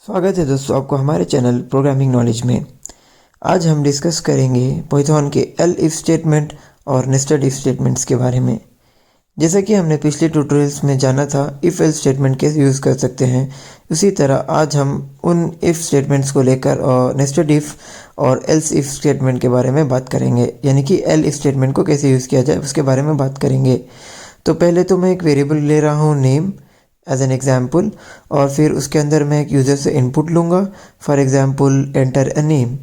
स्वागत है दोस्तों आपको हमारे चैनल प्रोग्रामिंग नॉलेज में। आज हम डिस्कस करेंगे पाइथन के एल इफ स्टेटमेंट और नेस्टेड इफ स्टेटमेंट्स के बारे में। जैसा कि हमने पिछले ट्यूटोरियल्स में जाना था इफ़ एल्स स्टेटमेंट कैसे यूज़ कर सकते हैं, उसी तरह आज हम उन इफ़ स्टेटमेंट्स को लेकर और नेस्टेड इफ़ और एल्स इफ़ स्टेटमेंट के बारे में बात करेंगे, यानी कि एल इफ स्टेटमेंट को कैसे यूज़ किया जाए उसके बारे में बात करेंगे। तो पहले तो मैं एक वेरिएबल ले रहा हूँ नेम एज एन एग्जाम्पल, और फिर उसके अंदर मैं एक यूज़र से इनपुट लूँगा, for example enter a name.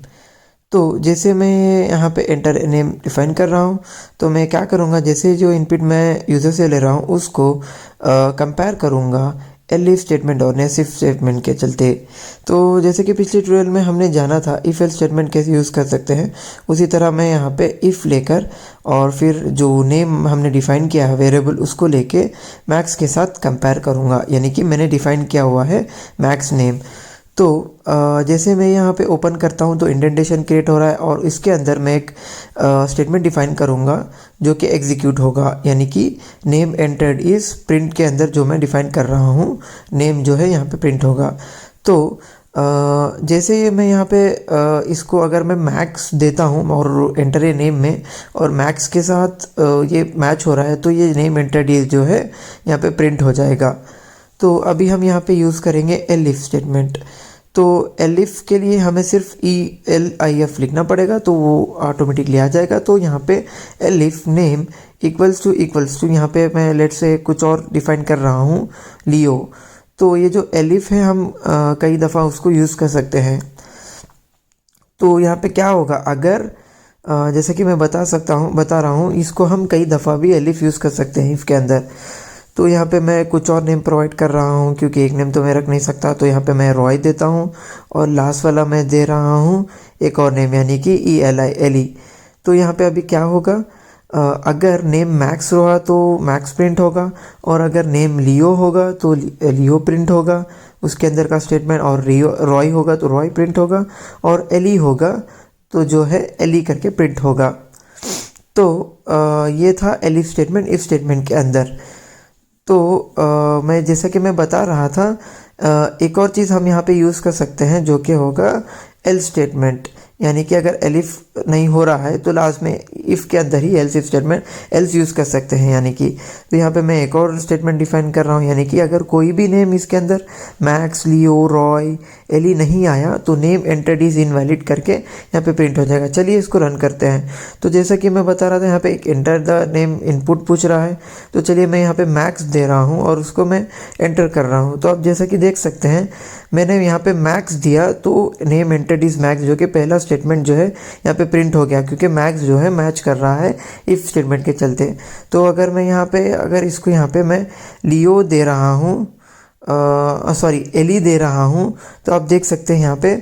तो जैसे मैं यहाँ पे एंटर अ नेम डिफाइन कर रहा हूँ, तो मैं क्या करूँगा, जैसे जो इनपुट मैं यूज़र से ले रहा हूँ उसको कंपेयर करूँगा एल इफ स्टेटमेंट और नेस्ट इफ स्टेटमेंट के चलते। तो जैसे कि पिछले ट्यूटोरियल में हमने जाना था इफ़ एल्स स्टेटमेंट कैसे यूज़ कर सकते हैं, उसी तरह मैं यहाँ पे इफ़ लेकर और फिर जो नेम हमने डिफ़ाइन किया है वेरिएबल उसको लेके मैक्स के साथ कंपेयर करूँगा, यानी कि मैंने डिफ़ाइन किया हुआ है मैक्स नेम। तो जैसे मैं यहाँ पे ओपन करता हूँ तो इंडेंटेशन क्रिएट हो रहा है और इसके अंदर मैं एक स्टेटमेंट डिफाइन करूँगा जो कि एग्जीक्यूट होगा, यानी कि नेम एंटर्ड इस प्रिंट के अंदर जो मैं डिफाइन कर रहा हूँ नेम जो है यहाँ पे प्रिंट होगा। तो जैसे ये मैं यहाँ पे इसको अगर मैं मैक्स देता हूँ और एंटर ए नेम में और मैक्स के साथ ये मैच हो रहा है, तो ये नेम एंटर्ड इज जो है यहाँ पे प्रिंट हो जाएगा। तो अभी हम यहाँ पे यूज़ करेंगे एल इफ स्टेटमेंट। तो एल इफ के लिए हमें सिर्फ ELIF लिखना पड़ेगा, तो वो ऑटोमेटिकली आ जाएगा। तो यहाँ पे elif name equals to यहाँ पे मैं लेट से कुछ और डिफाइन कर रहा हूँ लियो। तो ये जो एल इफ है हम कई दफ़ा उसको यूज़ कर सकते हैं। तो यहाँ पे क्या होगा, अगर जैसे कि मैं बता रहा हूँ इसको हम कई दफ़ा भी एल इफ यूज़ कर सकते हैं इफ़ के अंदर। तो यहाँ पे मैं कुछ और नेम प्रोवाइड कर रहा हूँ क्योंकि एक नेम तो मैं रख नहीं सकता, तो यहाँ पे मैं रॉय देता हूँ और लास्ट वाला मैं दे रहा हूँ एक और नेम, यानी कि ELI। तो यहाँ पे अभी क्या होगा, अगर नेम मैक्स हुआ तो मैक्स प्रिंट होगा, और अगर नेम लियो होगा तो लियो प्रिंट होगा उसके अंदर का स्टेटमेंट, और रॉय होगा तो रॉय प्रिंट होगा, और एली होगा तो जो है एली करके प्रिंट होगा। तो ये था L if statement if statement के अंदर। तो मैं जैसा कि मैं बता रहा था एक और चीज़ हम यहाँ पे यूज़ कर सकते हैं जो कि होगा एल स्टेटमेंट, यानी कि अगर एल इफ नहीं हो रहा है तो लास्ट में इफ़ के अंदर ही else if statement else use कर सकते हैं, यानी कि तो यहाँ पे मैं एक और स्टेटमेंट डिफाइन कर रहा हूँ, यानी कि अगर कोई भी नेम इसके अंदर मैक्स, लियो, रॉय, एली नहीं आया तो नेम एंटर्ड इज इनवैलिड करके यहाँ पे प्रिंट हो जाएगा। चलिए इसको रन करते हैं। तो जैसा कि मैं बता रहा था यहाँ पे एक एंटर द नेम इनपुट पूछ रहा है, तो चलिए मैं यहाँ पे मैक्स दे रहा हूँ और उसको मैं एंटर कर रहा हूँ। तो आप जैसा कि देख सकते हैं मैंने यहाँ पे मैक्स दिया तो नेम एंटर्ड इज मैक्स जो कि पहला स्टेटमेंट जो है यहाँ पे प्रिंट हो गया, क्योंकि मैक्स जो है मैच कर रहा है इफ स्टेटमेंट के चलते। तो अगर मैं यहाँ पे इसको यहाँ पे मैं लियो दे रहा हूँ, एली दे रहा हूँ, तो आप देख सकते हैं यहाँ पे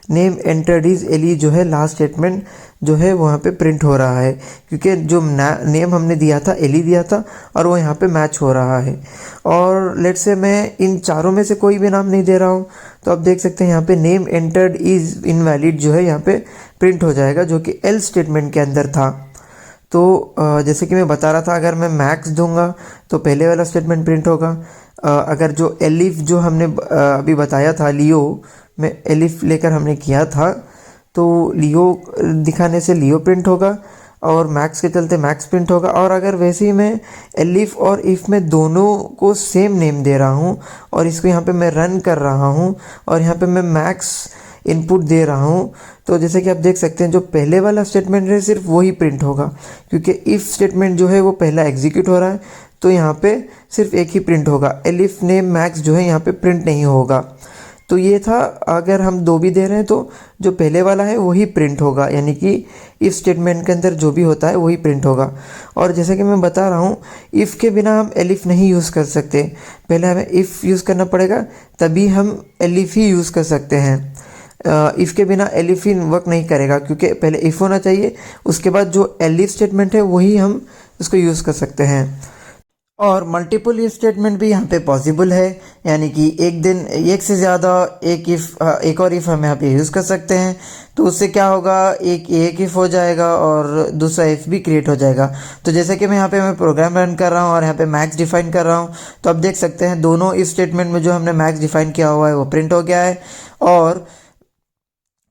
नेम एंटर्ड इज एली जो है लास्ट स्टेटमेंट जो है वहाँ पे प्रिंट हो रहा है, क्योंकि जो नेम हमने दिया था एली दिया था और वो यहाँ पे मैच हो रहा है। और लेट से मैं इन चारों में से कोई भी नाम नहीं दे रहा हूँ, तो आप देख सकते हैं यहाँ पे नेम एंटर्ड इज इनवैलिड जो है यहाँ पे प्रिंट हो जाएगा, जो कि एल स्टेटमेंट के अंदर था। तो जैसे कि मैं बता रहा था अगर मैं मैक्स दूंगा तो पहले वाला स्टेटमेंट प्रिंट होगा। अगर जो एलिफ जो हमने अभी बताया था लियो में एलिफ लेकर हमने किया था, तो लियो दिखाने से लियो प्रिंट होगा और मैक्स के चलते मैक्स प्रिंट होगा। और अगर वैसे ही मैं एलिफ और इफ़ में दोनों को सेम नेम दे रहा हूँ और इसको यहाँ पे मैं रन कर रहा हूँ और यहाँ पे मैं मैक्स इनपुट दे रहा हूँ, तो जैसे कि आप देख सकते हैं जो पहले वाला स्टेटमेंट है सिर्फ वही प्रिंट होगा, क्योंकि इफ़ स्टेटमेंट जो है वो पहला एग्जीक्यूट हो रहा है, तो यहाँ पे सिर्फ एक ही प्रिंट होगा, एलिफ नेम मैक्स जो है यहाँ पे प्रिंट नहीं होगा। तो ये था, अगर हम दो भी दे रहे हैं तो जो पहले वाला है वही प्रिंट होगा, यानी कि इफ़ स्टेटमेंट के अंदर जो भी होता है वही प्रिंट होगा। और जैसे कि मैं बता रहा हूँ इफ़ के बिना हम एलिफ नहीं यूज़ कर सकते, पहले हमें इफ़ यूज़ करना पड़ेगा तभी हम एलिफ ही यूज़ कर सकते हैं। इफ़ के बिना एलिफ ही वर्क नहीं करेगा, क्योंकि पहले इफ़ होना चाहिए, उसके बाद जो एलिफ स्टेटमेंट है वही हम इसको यूज़ कर सकते हैं। और मल्टीपल इफ स्टेटमेंट भी यहाँ पे पॉसिबल है, यानी कि एक से ज़्यादा एक और इफ़ हम यहाँ पे यूज़ कर सकते हैं। तो उससे क्या होगा, एक इफ़ हो जाएगा और दूसरा इफ़ भी क्रिएट हो जाएगा। तो जैसे कि मैं प्रोग्राम रन कर रहा हूँ और यहाँ पे मैक्स डिफाइन कर रहा हूँ, तो आप देख सकते हैं दोनों इफ स्टेटमेंट में जो हमने मैक्स डिफाइन किया हुआ है वो प्रिंट हो गया है। और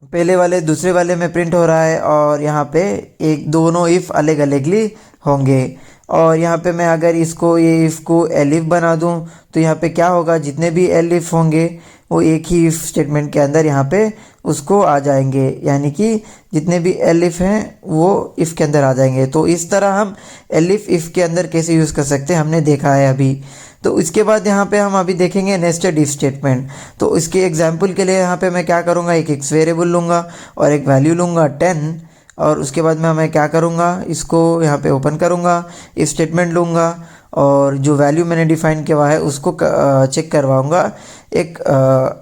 पहले वाले दूसरे वाले में प्रिंट हो रहा है और यहाँ पे एक दोनों इफ़ अलग अलगली होंगे। और यहाँ पे मैं अगर इसको ये इफ़ को एलिफ बना दूँ तो यहाँ पे क्या होगा, जितने भी एलिफ होंगे वो एक ही इफ़ स्टेटमेंट के अंदर यहाँ पे उसको आ जाएंगे, यानी कि जितने भी एलिफ हैं वो इफ़ के अंदर आ जाएंगे। तो इस तरह हम एलिफ इफ़ के अंदर कैसे यूज़ कर सकते हैं हमने देखा है अभी। तो इसके बाद यहाँ पे हम अभी देखेंगे नेस्टेड इफ स्टेटमेंट। तो इसके एग्जांपल के लिए यहाँ पे मैं क्या करूँगा, एक एक्स वेरिएबल लूँगा और एक वैल्यू लूँगा 10 और उसके बाद मैं क्या करूँगा, इसको यहाँ पे ओपन करूँगा, इफ स्टेटमेंट लूँगा और जो वैल्यू मैंने डिफाइन किया हुआ है उसको चेक करवाऊँगा एक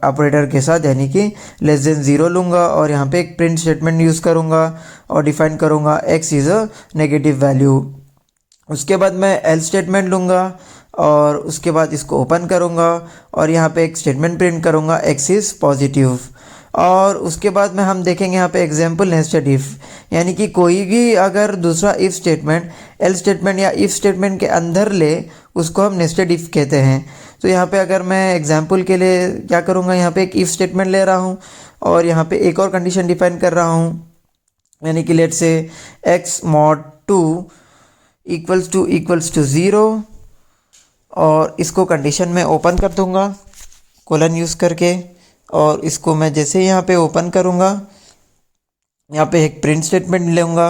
ऑपरेटर के साथ, यानी कि लेस देन 0 लूँगा और यहाँ पे एक प्रिंट स्टेटमेंट यूज़ करूँगा और डिफाइन करूँगा x is a negative value. उसके बाद मैं एल स्टेटमेंट लूँगा और उसके बाद इसको ओपन करूँगा और यहाँ पे एक स्टेटमेंट प्रिंट करूँगा x इज़ पॉजिटिव। और उसके बाद में हम देखेंगे यहाँ पे एग्जाम्पल नेस्टेड इफ़, यानी कि कोई भी अगर दूसरा इफ़ स्टेटमेंट एल स्टेटमेंट या इफ़ स्टेटमेंट के अंदर ले उसको हम नेस्टेड इफ़ कहते हैं। तो यहाँ पे अगर मैं एग्जाम्पल के लिए क्या करूँगा, यहाँ पे एक इफ़ स्टेटमेंट ले रहा हूँ और यहाँ पे एक और कंडीशन डिफाइन कर रहा हूँ, यानी कि let's say x mod 2 equals to 0 और इसको कंडीशन में ओपन कर दूँगा कोलन यूज़ करके। और इसको मैं जैसे यहाँ पे ओपन करूँगा यहाँ पे एक प्रिंट स्टेटमेंट लूँगा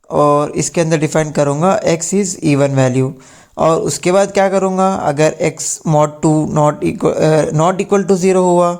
और इसके अंदर डिफाइन करूँगा x इज़ इवन वैल्यू। और उसके बाद क्या करूँगा, अगर x mod 2 not equal to 0 हुआ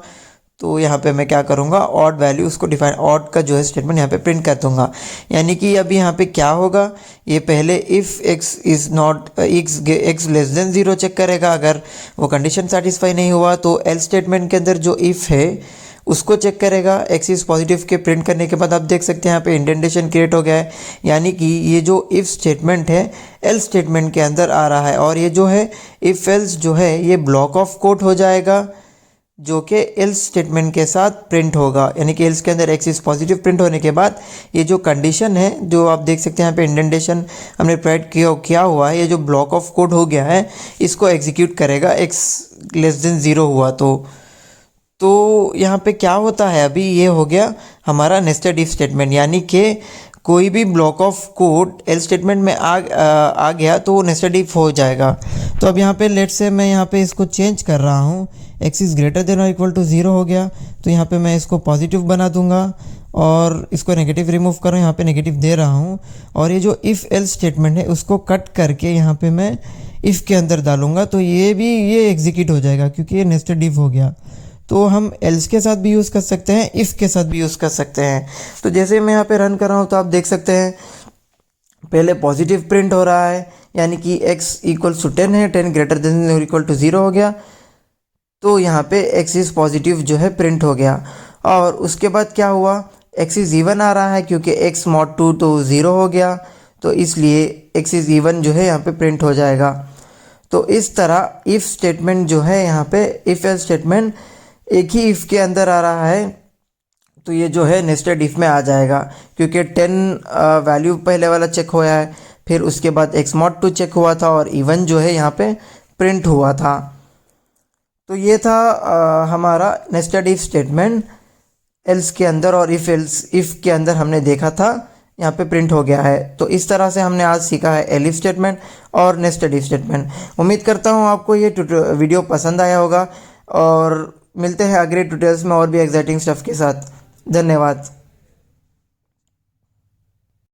तो यहाँ पे मैं क्या करूँगा, ऑड वैल्यू उसको डिफाइन ऑड का जो है स्टेटमेंट यहाँ पे प्रिंट कर दूँगा। यानी कि अभी यहाँ पे क्या होगा, ये पहले if x is not x less than 0 check करेगा, अगर वो कंडीशन सेटिस्फाई नहीं हुआ तो एल स्टेटमेंट के अंदर जो इफ़ है उसको चेक करेगा x इज़ पॉजिटिव के प्रिंट करने के बाद आप देख सकते हैं यहाँ पे इंडेंटेशन क्रिएट हो गया है, यानी कि ये जो इफ़ स्टेटमेंट है एल स्टेटमेंट के अंदर आ रहा है और ये जो है इफ़ एल्स जो है ये ब्लॉक ऑफ कोड हो जाएगा जो कि एल्स स्टेटमेंट के साथ प्रिंट होगा। यानी कि एल्स के अंदर x इज़ पॉजिटिव प्रिंट होने के बाद ये जो कंडीशन है जो आप देख सकते हैं यहाँ पे इंडेंटेशन हमने प्रोवाइड किया हुआ है, ये जो ब्लॉक ऑफ कोड हो गया है इसको एग्जीक्यूट करेगा x लेस देन 0 हुआ तो यहाँ पे क्या होता है, अभी ये हो गया हमारा नेस्टेड इफ स्टेटमेंट, यानी कि कोई भी block of code L statement में आ गया तो वो नेस्टेड इफ हो जाएगा। तो अब यहाँ पे लेट से मैं यहाँ पे इसको चेंज कर रहा हूँ, x इज़ ग्रेटर देन और इक्वल टू 0 हो गया तो यहाँ पे मैं इसको पॉजिटिव बना दूंगा और इसको नेगेटिव रिमूव कर रहा हूँ, यहाँ पे नेगेटिव दे रहा हूँ और ये जो इफ़ एल स्टेटमेंट है उसको कट करके यहाँ पे मैं इफ़ के अंदर डालूंगा तो ये एग्जीक्यूट हो जाएगा क्योंकि ये नेस्टेड इफ हो गया। तो हम एल्स के साथ भी यूज़ कर सकते हैं, इफ़ के साथ भी यूज़ कर सकते हैं। तो जैसे मैं यहाँ पे रन कर रहा हूँ तो आप देख सकते हैं पहले पॉजिटिव प्रिंट हो रहा है, यानी कि x इक्वल्स टू 10 है, 10 ग्रेटर देन और इक्वल टू 0 हो गया तो यहाँ पे x इज़ पॉजिटिव जो है प्रिंट हो गया। और उसके बाद क्या हुआ, x इज़ इवन आ रहा है क्योंकि x mod 2 तो 0 हो गया तो इसलिए x इज़ इवन जो है यहाँ पे प्रिंट हो जाएगा। तो इस तरह इफ़ स्टेटमेंट जो है यहाँ पे इफ़ एल स्टेटमेंट एक ही इफ़ के अंदर आ रहा है तो ये जो है नेस्टेड इफ़ में आ जाएगा क्योंकि 10 वैल्यू पहले वाला चेक हुआ है, फिर उसके बाद x mod 2 चेक हुआ था और इवन जो है यहाँ पे प्रिंट हुआ था। तो ये था हमारा नेस्टेड इफ स्टेटमेंट एल्स के अंदर और इफ़ के अंदर हमने देखा था यहाँ पे प्रिंट हो गया है। तो इस तरह से हमने आज सीखा है एल इफ स्टेटमेंट और नेस्टेड इफ स्टेटमेंट। उम्मीद करता हूँ आपको ये वीडियो पसंद आया होगा और मिलते हैं अगले ट्यूटोरियल्स में और भी एक्साइटिंग स्टफ के साथ। धन्यवाद।